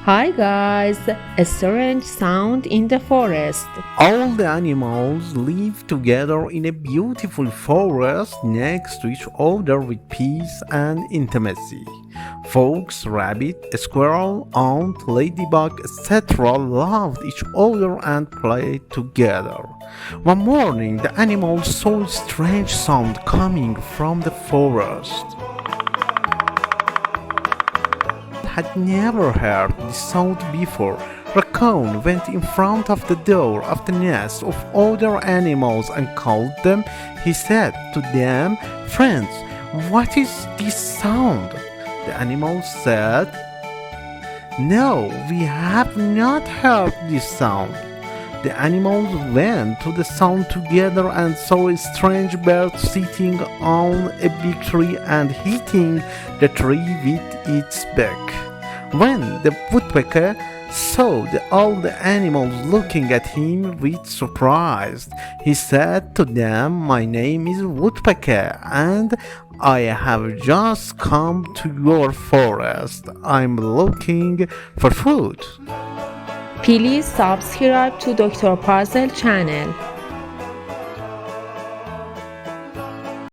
Hi guys, a strange sound in the forest. All the animals live together in a beautiful forest next to each other with peace and intimacy. Fox, rabbit, squirrel, ant, ladybug, etc. loved each other and played together. One morning, the animals saw a strange sound coming from the forest. Had never heard this sound before. Raccoon went in front of the door of the nest of other animals and called them. He said to them, "Friends, what is this sound?" The animals said, "No, we have not heard this sound." The animals went to the sound together and saw a strange bird sitting on a big tree and hitting the tree with its beak. When the woodpecker saw all the animals looking at him with surprise, he said to them, "My name is Woodpecker and I have just come to your forest. I'm looking for food." Please subscribe to Dr. Puzzle channel.